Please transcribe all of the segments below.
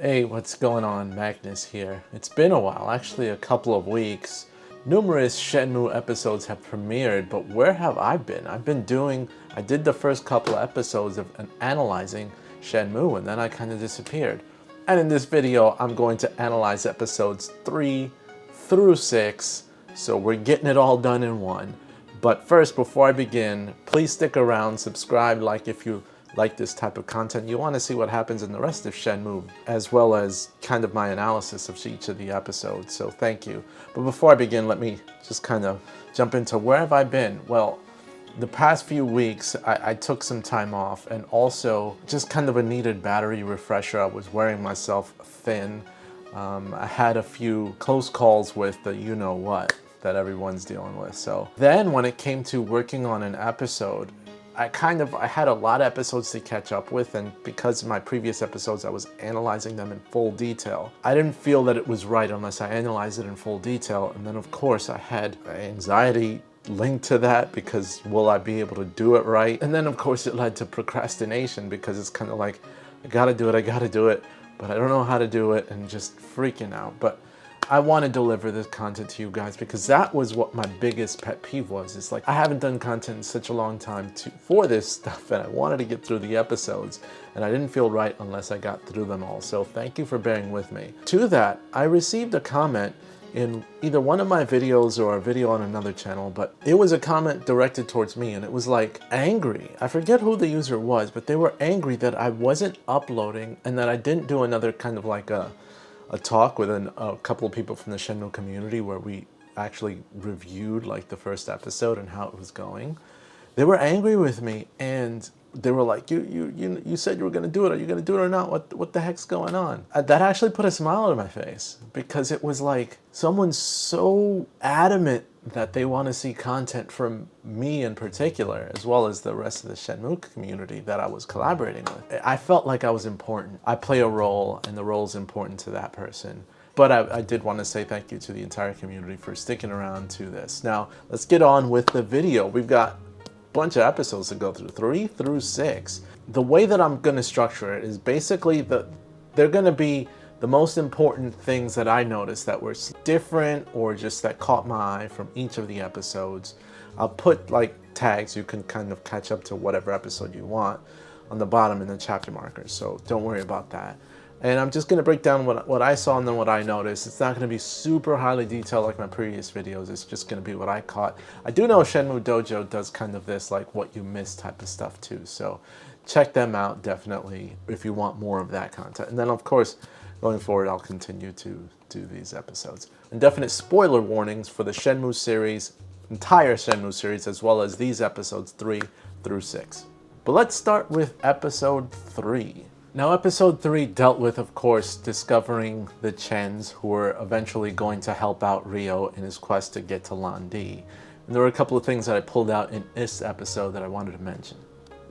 Hey, what's going on? Magnus here. It's been a while, actually a couple of weeks. Numerous Shenmue episodes have premiered, but where have I been? I did the first couple of episodes of analyzing Shenmue, and then I kind of disappeared. And in this video, I'm going to analyze episodes 3 through 6, so we're getting it all done in one. But first, before I begin, please stick around, subscribe, like if you like this type of content. You want to see what happens in the rest of Shenmue, as well as kind of my analysis of each of the episodes, so thank you. But before I begin, let me just kind of jump into where have I been? Well, the past few weeks, I took some time off, and also just kind of a needed battery refresher. I was wearing myself thin. I had a few close calls with the you-know-what that everyone's dealing with. So then when it came to working on an episode, I had a lot of episodes to catch up with, and because of my previous episodes I was analyzing them in full detail. I didn't feel that it was right unless I analyzed it in full detail, and then of course I had anxiety linked to that because will I be able to do it right? And then of course it led to procrastination because it's kind of like, I gotta do it, but I don't know how to do it, and just freaking out. But I want to deliver this content to you guys because that was what my biggest pet peeve was. It's like I haven't done content in such a long time for this stuff, and I wanted to get through the episodes, and I didn't feel right unless I got through them all. So thank you for bearing with me. To that, I received a comment in either one of my videos or a video on another channel, but it was a comment directed towards me, and it was like angry. I forget who the user was, but they were angry that I wasn't uploading and that I didn't do another kind of like a talk with a couple of people from the Shenmue community where we actually reviewed like the first episode and how it was going. They were angry with me, and they were like, you said you were going to do it. Are you going to do it or not? What the heck's going on? That actually put a smile on my face because it was like someone's so adamant that they want to see content from me in particular, as well as the rest of the Shenmue community that I was collaborating with. I felt like I was important. I play a role, and the role is important to that person. But I did want to say thank you to the entire community for sticking around to this. Now, let's get on with the video. We've got bunch of episodes to go through, 3 through 6. The way that I'm going to structure it is basically they're going to be the most important things that I noticed that were different or just that caught my eye from each of the episodes. I'll put like tags, you can kind of catch up to whatever episode you want on the bottom in the chapter markers, so don't worry about that. And I'm just going to break down what I saw and then what I noticed. It's not going to be super highly detailed like my previous videos. It's just going to be what I caught. I do know Shenmue Dojo does kind of this like what you missed type of stuff too. So check them out definitely if you want more of that content. And then of course, going forward, I'll continue to do these episodes. And definite spoiler warnings for the Shenmue series, entire Shenmue series, as well as these episodes 3 through 6. But let's start with episode 3. Now, episode 3 dealt with, of course, discovering the Chens who were eventually going to help out Ryo in his quest to get to Landi. And there were a couple of things that I pulled out in this episode that I wanted to mention.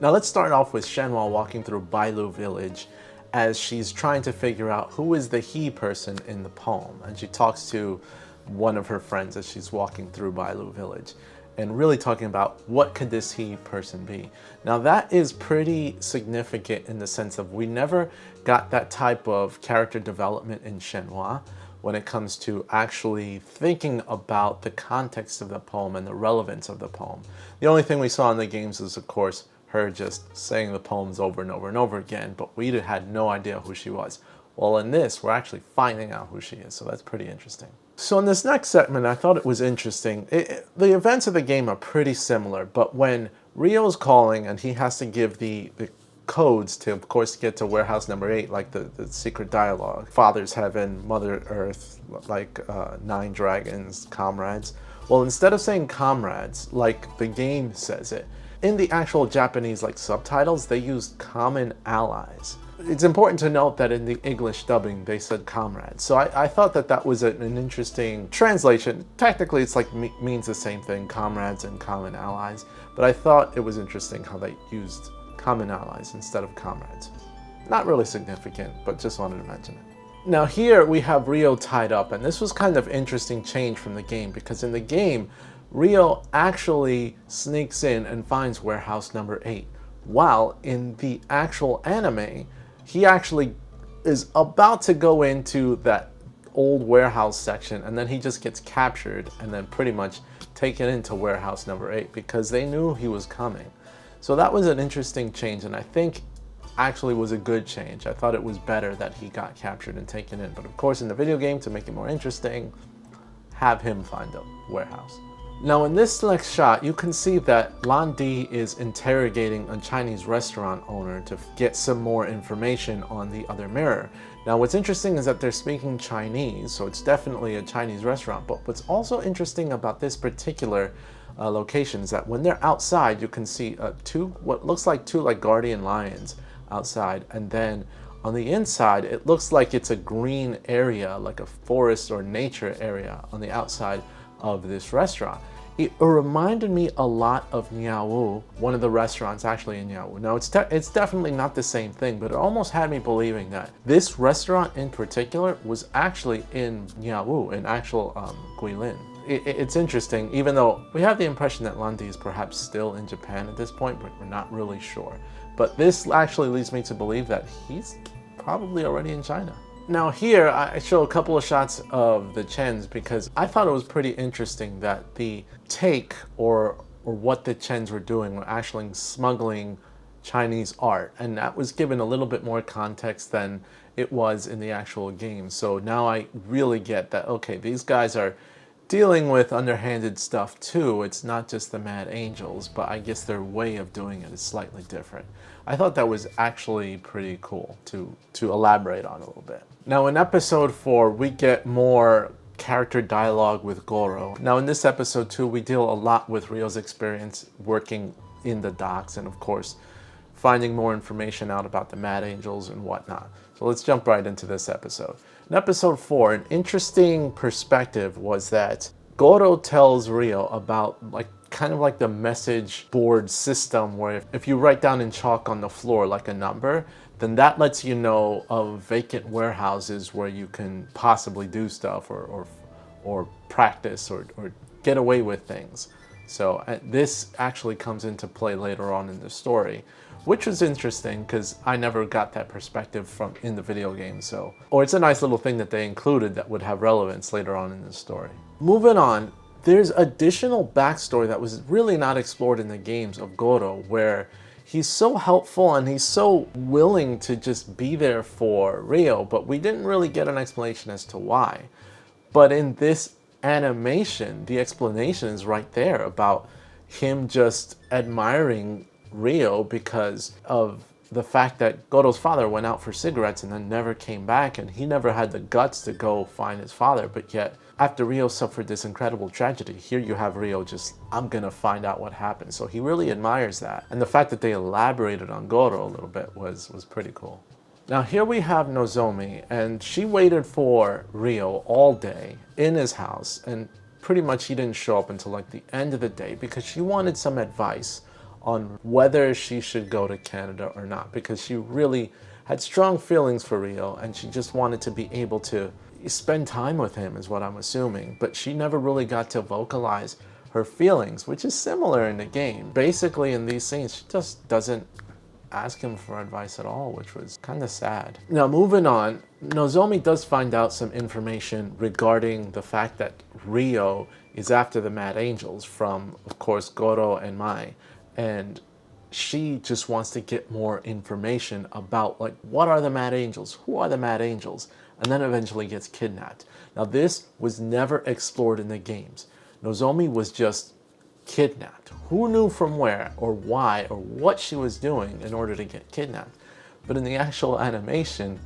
Now, let's start off with Shenhua walking through Bailu village as she's trying to figure out who is the he person in the poem. And she talks to one of her friends as she's walking through Bailu village, and really talking about what could this he person be. Now that is pretty significant in the sense of we never got that type of character development in Shenhua when it comes to actually thinking about the context of the poem and the relevance of the poem. The only thing we saw in the games is, of course, her just saying the poems over and over and over again, but we had no idea who she was. Well, in this, we're actually finding out who she is, so that's pretty interesting. So in this next segment, I thought it was interesting. The events of the game are pretty similar, but when Ryo's calling and he has to give the codes to, of course, get to warehouse number 8, like the secret dialogue, Father's Heaven, Mother Earth, like 9 dragons, comrades. Well, instead of saying comrades, like the game says it, in the actual Japanese like subtitles, they used common allies. It's important to note that in the English dubbing, they said comrades. So I thought that was an interesting translation. Technically, it's like means the same thing, comrades and common allies. But I thought it was interesting how they used common allies instead of comrades. Not really significant, but just wanted to mention it. Now here we have Ryo tied up, and this was kind of interesting change from the game because in the game, Ryo actually sneaks in and finds warehouse number 8, while in the actual anime, he actually is about to go into that old warehouse section, and then he just gets captured and then pretty much taken into warehouse number 8 because they knew he was coming. So that was an interesting change, and I think actually was a good change. I thought it was better that he got captured and taken in, but of course in the video game, to make it more interesting, have him find a warehouse. Now in this next shot, you can see that Lan Di is interrogating a Chinese restaurant owner to get some more information on the other mirror. Now what's interesting is that they're speaking Chinese, so it's definitely a Chinese restaurant, but what's also interesting about this particular location is that when they're outside, you can see what looks like two guardian lions outside, and then on the inside it looks like it's a green area, like a forest or nature area on the outside of this restaurant. It reminded me a lot of Niawu, one of the restaurants actually in Niawu. Now it's definitely not the same thing, but it almost had me believing that this restaurant in particular was actually in Niawu, in actual Guilin. It's interesting, even though we have the impression that Lan Di is perhaps still in Japan at this point, but we're not really sure. But this actually leads me to believe that he's probably already in China. Now here, I show a couple of shots of the Chens because I thought it was pretty interesting that the take or what the Chens were doing were actually smuggling Chinese art, and that was given a little bit more context than it was in the actual game. So now I really get that, okay, these guys are dealing with underhanded stuff too. It's not just the Mad Angels, but I guess their way of doing it is slightly different. I thought that was actually pretty cool to elaborate on a little bit. Now in episode 4, we get more character dialogue with Goro. Now in this episode too, we deal a lot with Ryo's experience working in the docks and of course finding more information out about the Mad Angels and whatnot. So let's jump right into this episode. In episode 4, an interesting perspective was that Goro tells Ryo about kind of like the message board system where if you write down in chalk on the floor like a number, then that lets you know of vacant warehouses where you can possibly do stuff or practice or get away with things. So this actually comes into play later on in the story, which was interesting because I never got that perspective from in the video game. Or it's a nice little thing that they included that would have relevance later on in the story. Moving on, there's additional backstory that was really not explored in the games of Goro, where he's so helpful and he's so willing to just be there for Ryo, but we didn't really get an explanation as to why. But in this animation, the explanation is right there about him just admiring Ryo because of the fact that Goro's father went out for cigarettes and then never came back, and he never had the guts to go find his father. But yet, after Ryo suffered this incredible tragedy, here you have Ryo just, I'm gonna find out what happened. So he really admires that. And the fact that they elaborated on Goro a little bit was pretty cool. Now here we have Nozomi, and she waited for Ryo all day in his house, and pretty much he didn't show up until like the end of the day because she wanted some advice on whether she should go to Canada or not, because she really had strong feelings for Ryo and she just wanted to be able to spend time with him is what I'm assuming, but she never really got to vocalize her feelings, which is similar in the game. Basically in these scenes, she just doesn't ask him for advice at all, which was kind of sad. Now moving on, Nozomi does find out some information regarding the fact that Ryo is after the Mad Angels from, of course, Goro and Mai. And she just wants to get more information about like, what are the Mad Angels? Who are the Mad Angels? And then eventually gets kidnapped. Now this was never explored in the games. Nozomi was just kidnapped. Who knew from where or why or what she was doing in order to get kidnapped? But in the actual animation,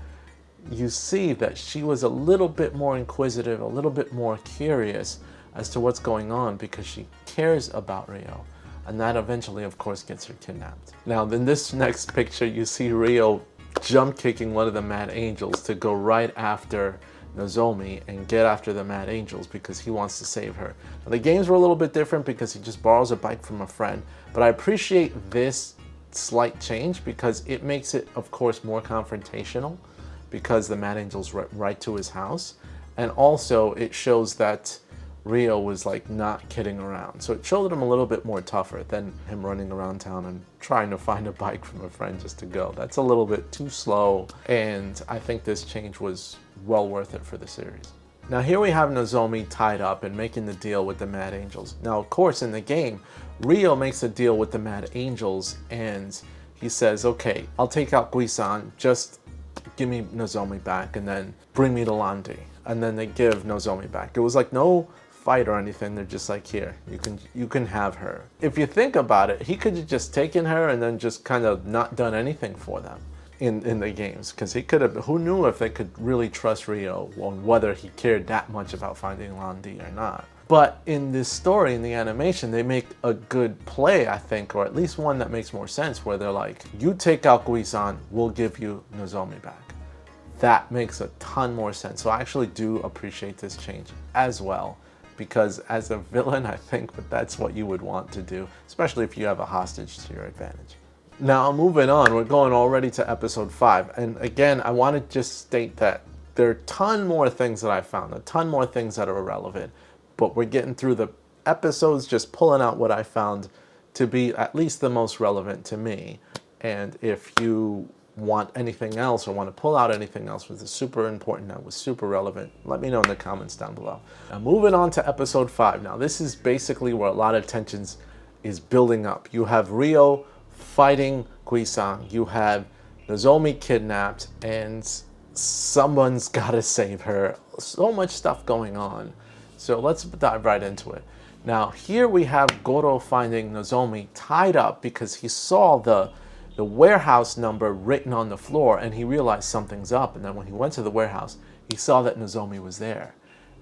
you see that she was a little bit more inquisitive, a little bit more curious as to what's going on because she cares about Ryo. And that eventually, of course, gets her kidnapped. Now, in this next picture, you see Ryo jump kicking one of the Mad Angels to go right after Nozomi and get after the Mad Angels because he wants to save her. Now, the games were a little bit different because he just borrows a bike from a friend, but I appreciate this slight change because it makes it, of course, more confrontational because the Mad Angels right to his house. And also, it shows that Rio was like not kidding around. So it showed him a little bit more tougher than him running around town and trying to find a bike from a friend just to go. That's a little bit too slow, and I think this change was well worth it for the series. Now here we have Nozomi tied up and making the deal with the Mad Angels. Now of course in the game, Rio makes a deal with the Mad Angels and he says, okay, I'll take out Guisan, just give me Nozomi back and then bring me to Landi. And then they give Nozomi back. It was like no fight or anything. They're just like, here, you can have her. If you think about it, he could have just taken her and then just kind of not done anything for them in the games, because he could have, who knew if they could really trust Rio on whether he cared that much about finding Landi or not. But in this story, in the animation, they make a good play, I think, or at least one that makes more sense, where they're like, you take out Guisan, we'll give you Nozomi back. That makes a ton more sense. So I actually do appreciate this change as well, because as a villain, I think that that's what you would want to do, especially if you have a hostage to your advantage. Now, moving on, we're going already to episode 5. And again, I want to just state that there are a ton more things that I found, a ton more things that are irrelevant, but we're getting through the episodes, just pulling out what I found to be at least the most relevant to me. And if you want anything else or want to pull out anything else which is super important, that was super relevant, let me know in the comments down below. Now moving on to episode 5. Now this is basically where a lot of tensions is building up. You have Rio fighting Guisan, you have Nozomi kidnapped, and someone's gotta save her. So much stuff going on. So let's dive right into it. Now here we have Goro finding Nozomi tied up because he saw the warehouse number written on the floor and he realized something's up. And then when he went to the warehouse, he saw that Nozomi was there.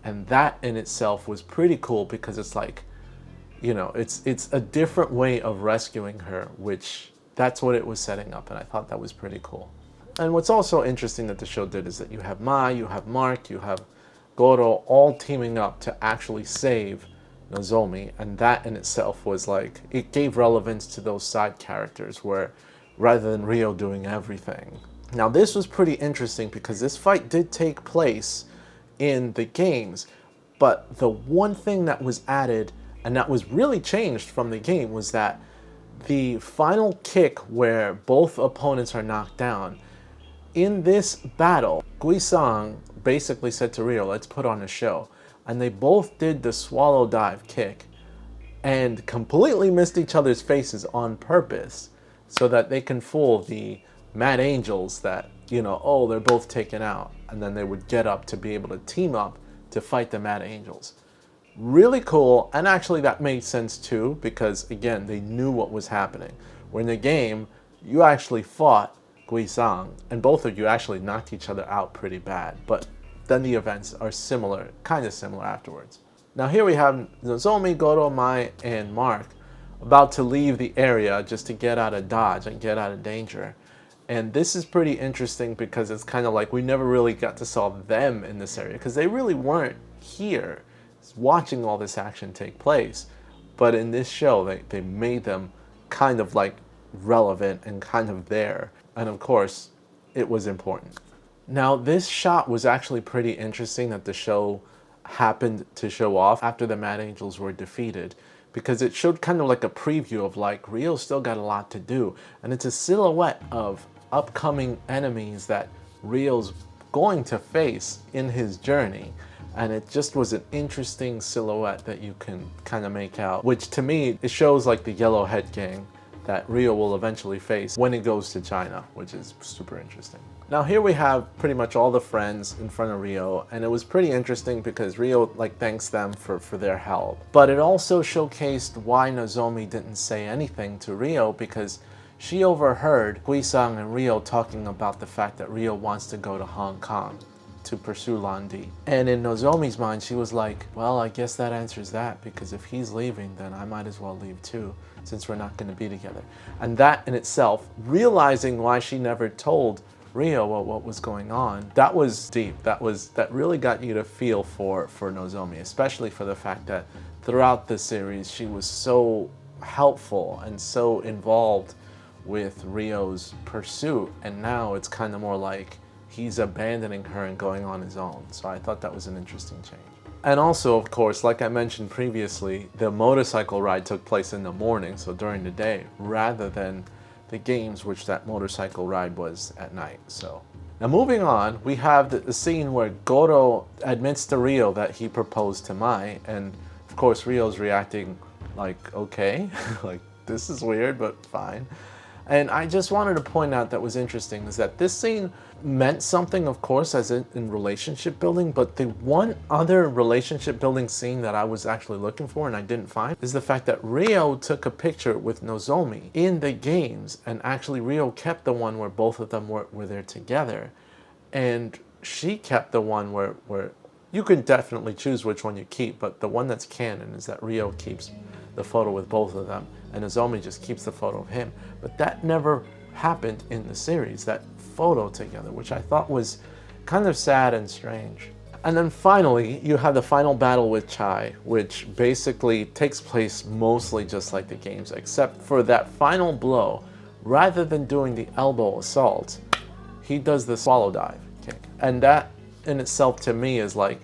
And that in itself was pretty cool because it's like, you know, it's a different way of rescuing her, which that's what it was setting up. And I thought that was pretty cool. And what's also interesting that the show did is that you have Mai, you have Mark, you have Goro all teaming up to actually save Nozomi, and that in itself was like, it gave relevance to those side characters where rather than Rio doing everything. Now this was pretty interesting because this fight did take place in the games, but the one thing that was added and that was really changed from the game was that the final kick where both opponents are knocked down, in this battle, Guisan basically said to Rio, let's put on a show. And they both did the swallow dive kick and completely missed each other's faces on purpose so that they can fool the Mad Angels that, you know, oh, they're both taken out. And then they would get up to be able to team up to fight the Mad Angels. Really cool, and actually that made sense too, because again, they knew what was happening. Where in the game, you actually fought Guisan, and both of you actually knocked each other out pretty bad, but then the events are similar, kind of similar afterwards. Now here we have Nozomi, Goro, Mai, and Mark about to leave the area just to get out of Dodge and get out of danger. And this is pretty interesting because it's kind of like we never really got to saw them in this area because they really weren't here watching all this action take place. But in this show, they made them kind of like relevant and kind of there. And of course, it was important. Now, this shot was actually pretty interesting that the show happened to show off after the Mad Angels were defeated, because it showed kind of like a preview of like Rio's still got a lot to do. And it's a silhouette of upcoming enemies that Rio's going to face in his journey. And it just was an interesting silhouette that you can kind of make out, which to me, it shows like the Yellow Head Gang that Rio will eventually face when he goes to China, which is super interesting. Now here we have pretty much all the friends in front of Rio, and it was pretty interesting because Rio like thanks them for their help. But it also showcased why Nozomi didn't say anything to Rio, because she overheard Guisang and Rio talking about the fact that Rio wants to go to Hong Kong to pursue Landi. And in Nozomi's mind, she was like, well, I guess that answers that, because if he's leaving, then I might as well leave too, since we're not going to be together. And that in itself, realizing why she never told Rio what was going on, that was deep. That really got you to feel for Nozomi, especially for the fact that throughout the series, she was so helpful and so involved with Rio's pursuit. And now it's kind of more like he's abandoning her and going on his own. So I thought that was an interesting change. And also, of course, like I mentioned previously, the motorcycle ride took place in the morning, so during the day, rather than the games, which that motorcycle ride was at night. So now moving on, we have the scene where Goro admits to Ryo that he proposed to Mai, and of course Ryo's reacting like, okay, like this is weird, but fine. And I just wanted to point out that was interesting is that this scene meant something, of course, as in relationship building, but the one other relationship building scene that I was actually looking for and I didn't find is the fact that Ryo took a picture with Nozomi in the games, and actually Ryo kept the one where both of them were there together, and she kept the one where you can definitely choose which one you keep, but the one that's canon is that Ryo keeps the photo with both of them, and Nozomi just keeps the photo of him. But that never happened in the series, that photo together, which I thought was kind of sad and strange. And then finally, you have the final battle with Chai, which basically takes place mostly just like the games, except for that final blow, rather than doing the elbow assault, he does the swallow dive kick. And that in itself to me is like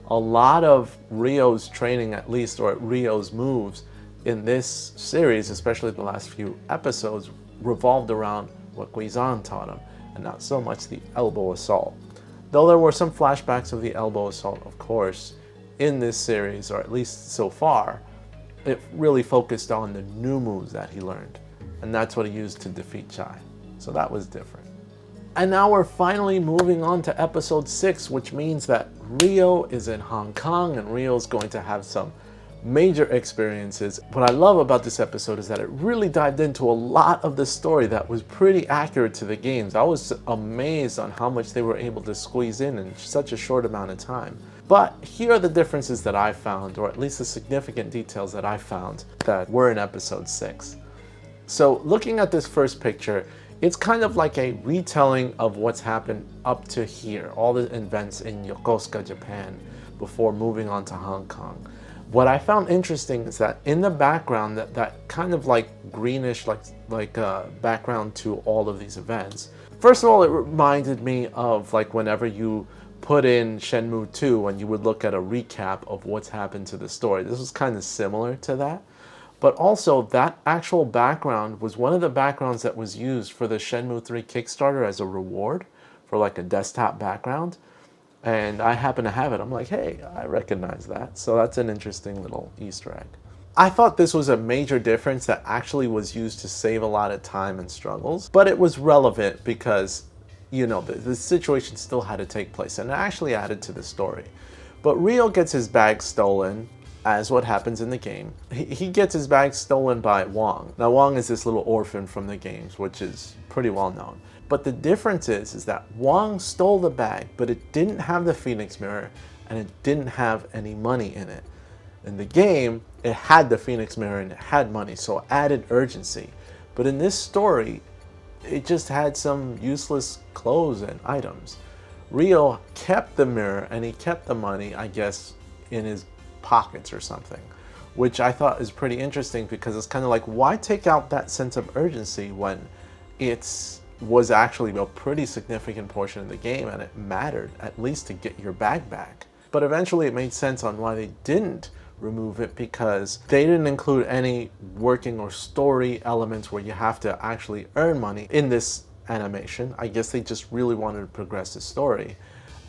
a lot of Ryo's training, at least, or Ryo's moves in this series, especially the last few episodes, revolved around what Guizan taught him, and not so much the elbow assault. Though there were some flashbacks of the elbow assault, of course, in this series, or at least so far, it really focused on the new moves that he learned, and that's what he used to defeat Chai. So that was different. And now we're finally moving on to episode 6, which means that Ryo is in Hong Kong, and Ryo's going to have some major experiences. What I love about this episode is that it really dived into a lot of the story that was pretty accurate to the games. I was amazed on how much they were able to squeeze in such a short amount of time. But here are the differences that I found, or at least the significant details that I found that were in episode 6. So looking at this first picture, it's kind of like a retelling of what's happened up to here, all the events in Yokosuka, Japan, before moving on to Hong Kong. What I found interesting is that in the background, that kind of like greenish, like background to all of these events. First of all, it reminded me of like whenever you put in Shenmue 2 and you would look at a recap of what's happened to the story. This was kind of similar to that. But also, that actual background was one of the backgrounds that was used for the Shenmue 3 Kickstarter as a reward for like a desktop background. And I happen to have it. I'm like, hey, I recognize that. So that's an interesting little Easter egg. I thought this was a major difference that actually was used to save a lot of time and struggles. But it was relevant because, you know, the situation still had to take place. And it actually added to the story. But Ryo gets his bag stolen, as what happens in the game. He gets his bag stolen by Wong. Now Wong is this little orphan from the games, which is pretty well known. But the difference is that Wong stole the bag, but it didn't have the Phoenix Mirror, and it didn't have any money in it. In the game, it had the Phoenix Mirror and it had money, so it added urgency. But in this story, it just had some useless clothes and items. Ryo kept the mirror and he kept the money, I guess, in his pockets or something, which I thought is pretty interesting because it's kind of like, why take out that sense of urgency when it was actually a pretty significant portion of the game and it mattered at least to get your bag back. But eventually it made sense on why they didn't remove it, because they didn't include any working or story elements where you have to actually earn money in this animation. I guess they just really wanted to progress the story,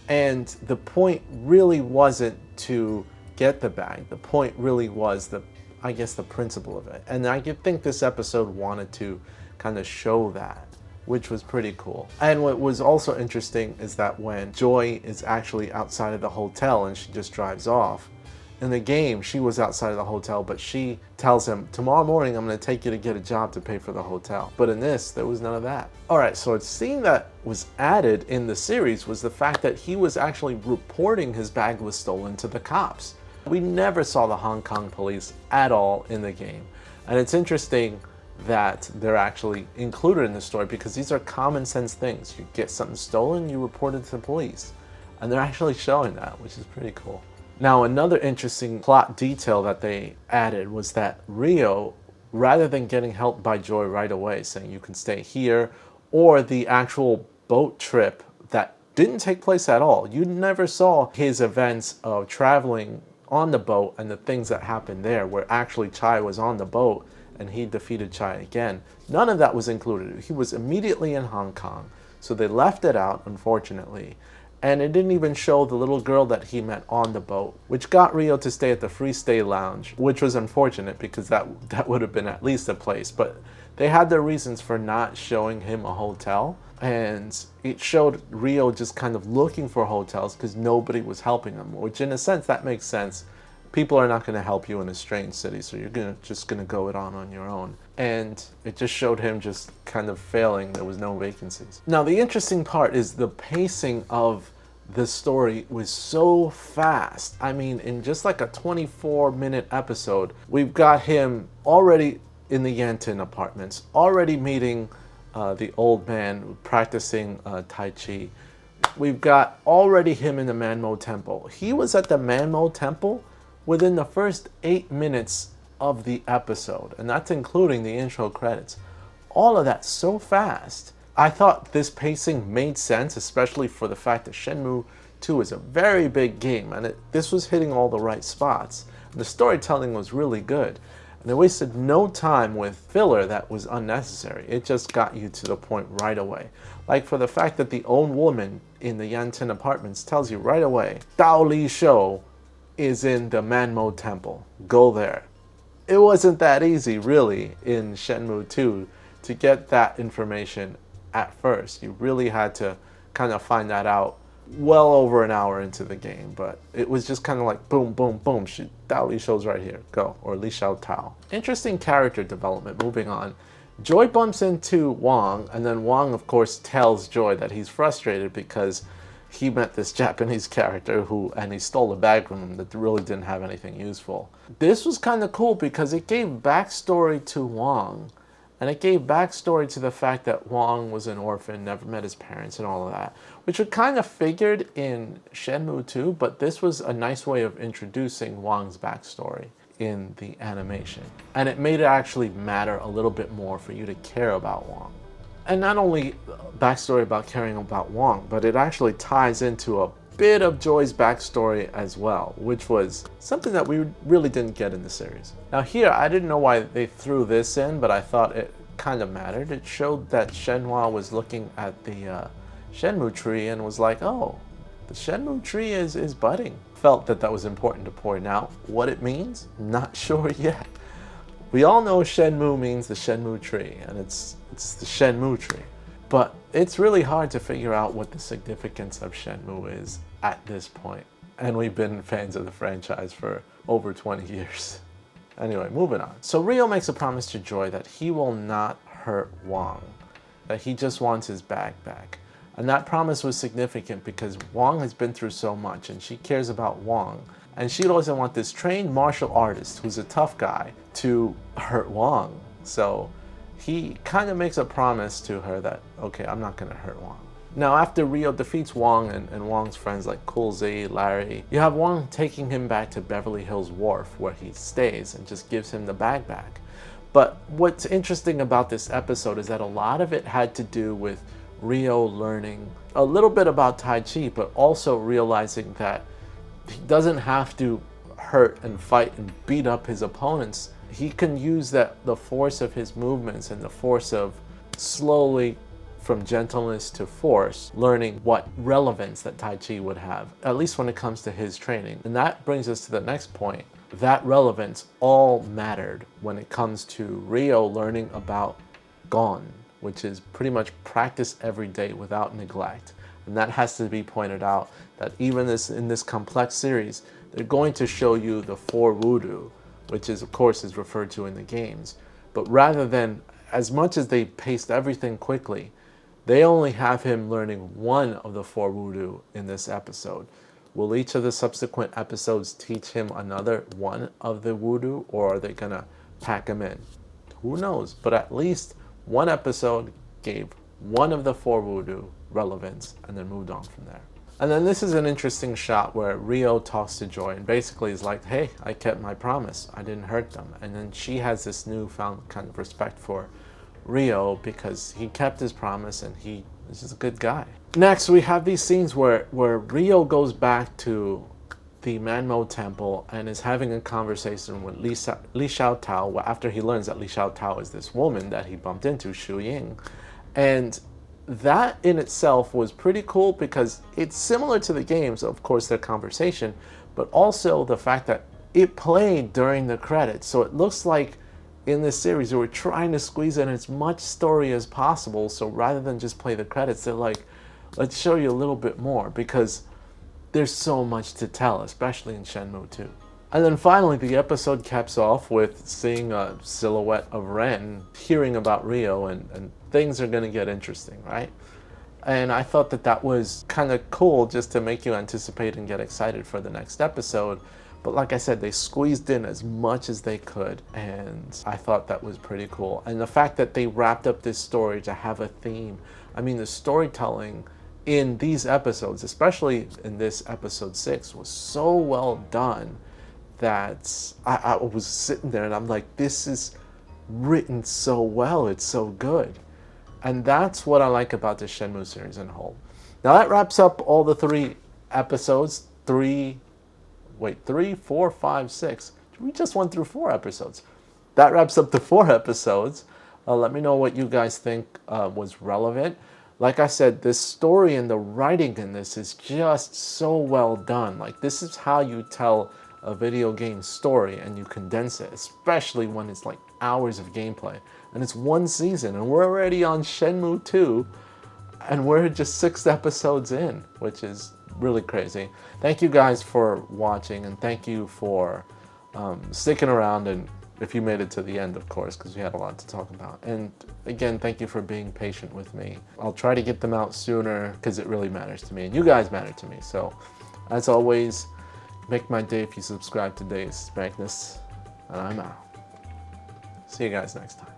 and the point really wasn't to get the bag. The point really was I guess the principle of it. And I think this episode wanted to kind of show that, which was pretty cool. And what was also interesting is that when Joy is actually outside of the hotel and she just drives off, in the game she was outside of the hotel, but she tells him, tomorrow morning I'm going to take you to get a job to pay for the hotel. But in this, there was none of that. Alright, so a scene that was added in the series was the fact that he was actually reporting his bag was stolen to the cops. We never saw the Hong Kong police at all in the game. And it's interesting that they're actually included in the story because these are common sense things. You get something stolen, you report it to the police. And they're actually showing that, which is pretty cool. Now, another interesting plot detail that they added was that Ryo, rather than getting help by Joy right away, saying you can stay here, or the actual boat trip that didn't take place at all. You never saw his events of traveling on the boat and the things that happened there, where actually Chai was on the boat and he defeated Chai again. None of that was included. He was immediately in Hong Kong, so they left it out, unfortunately. And it didn't even show the little girl that he met on the boat, which got Rio to stay at the Free Stay Lounge, which was unfortunate because that would have been at least a place. But they had their reasons for not showing him a hotel. And it showed Rio just kind of looking for hotels because nobody was helping him, which in a sense, that makes sense. People are not going to help you in a strange city, so you're just going to go it on your own. And it just showed him just kind of failing. There was no vacancies. Now, the interesting part is the pacing of the story was so fast. I mean, in just like a 24-minute episode, we've got him already in the Yantin apartments, already meeting the old man practicing Tai Chi. We've got already him in the Manmo Temple. He was at the Manmo Temple within the first 8 minutes of the episode, and that's including the intro credits. All of that so fast. I thought this pacing made sense, especially for the fact that Shenmue 2 is a very big game, and this was hitting all the right spots. The storytelling was really good, and they wasted no time with filler that was unnecessary. It just got you to the point right away. Like for the fact that the old woman in the Yantin apartments tells you right away, Dao Li Shou is in the Manmo Temple. Go there. It wasn't that easy, really, in Shenmue 2 to get that information at first. You really had to kind of find that out well over an hour into the game, but it was just kind of like boom, boom, boom. Dao Li Shou's right here. Go. Or Li Shao Tao. Interesting character development. Moving on. Joy bumps into Wong, and then Wong, of course, tells Joy that he's frustrated because he met this Japanese character and he stole a bag from him that really didn't have anything useful. This was kind of cool because it gave backstory to Wong, and it gave backstory to the fact that Wong was an orphan, never met his parents and all of that, which had kind of figured in Shenmue 2, but this was a nice way of introducing Wong's backstory in the animation. And it made it actually matter a little bit more for you to care about Wong. And not only backstory about caring about Wong, but it actually ties into a bit of Joy's backstory as well, which was something that we really didn't get in the series. Now here, I didn't know why they threw this in, but I thought it kind of mattered. It showed that Shenhua was looking at the Shenmue tree and was like, oh, the Shenmue tree is budding. Felt that was important to point out. What it means? Not sure yet. We all know Shenmue means the Shenmue tree, and it's the Shenmue tree. But it's really hard to figure out what the significance of Shenmue is at this point. And we've been fans of the franchise for over 20 years. Anyway, moving on. So Rio makes a promise to Joy that he will not hurt Wong, that he just wants his bag back. And that promise was significant because Wong has been through so much and she cares about Wong. And she doesn't want this trained martial artist who's a tough guy to hurt Wong. So he kind of makes a promise to her that, okay, I'm not going to hurt Wong. Now, after Rio defeats Wong and Wong's friends like Cool Z, Larry, you have Wong taking him back to Beverly Hills Wharf where he stays and just gives him the bag back. But what's interesting about this episode is that a lot of it had to do with Rio learning a little bit about Tai Chi, but also realizing that he doesn't have to hurt and fight and beat up his opponents. He can use the force of his movements and the force of slowly from gentleness to force, learning what relevance that Tai Chi would have, at least when it comes to his training. And that brings us to the next point. That relevance all mattered when it comes to Rio learning about Gon, which is pretty much practice every day without neglect. And that has to be pointed out that even in this complex series, they're going to show you the 4 voodoo, which is, of course, is referred to in the games. But rather than, as much as they paced everything quickly, they only have him learning 1 of the 4 voodoo in this episode. Will each of the subsequent episodes teach him another 1 of the voodoo, or are they gonna pack him in? Who knows? But at least 1 episode gave 1 of the 4 voodoo relevance and then moved on from there. And then this is an interesting shot where Rio talks to Joy and basically is like, hey, I kept my promise. I didn't hurt them. And then she has this newfound kind of respect for Rio because he kept his promise and he is just a good guy. Next, we have these scenes where Ryo goes back to the Manmo temple and is having a conversation with Li Xiao Tao after he learns that Li Xiao Tao is this woman that he bumped into, Shu Ying. And that in itself was pretty cool because it's similar to the games, of course, their conversation, but also the fact that it played during the credits. So it looks like in this series they were trying to squeeze in as much story as possible. So rather than just play the credits, they're like, let's show you a little bit more because there's so much to tell, especially in Shenmue 2. And then finally, the episode caps off with seeing a silhouette of Ren, hearing about Ryo, and things are going to get interesting, right? And I thought that that was kind of cool just to make you anticipate and get excited for the next episode. But like I said, they squeezed in as much as they could, and I thought that was pretty cool. And the fact that they wrapped up this story to have a theme, I mean, the storytelling in these episodes, especially in this episode 6, was so well done that I was sitting there and I'm like, this is written so well, it's so good. And that's what I like about the Shenmue series in whole. Now that wraps up all the 3 episodes. 3, 4, 5, 6. We just went through 4 episodes. That wraps up the 4 episodes. Let me know what you guys think was relevant. Like I said, this story and the writing in this is just so well done. Like, this is how you tell a video game story and you condense it, especially when it's like hours of gameplay. And it's 1 season, and we're already on Shenmue 2, and we're just 6 episodes in, which is really crazy. Thank you guys for watching, and thank you for sticking around, and if you made it to the end, of course, because we had a lot to talk about. And again, thank you for being patient with me. I'll try to get them out sooner because it really matters to me, and you guys matter to me. So, as always, make my day if you subscribe to Days Magnus, and I'm out. See you guys next time.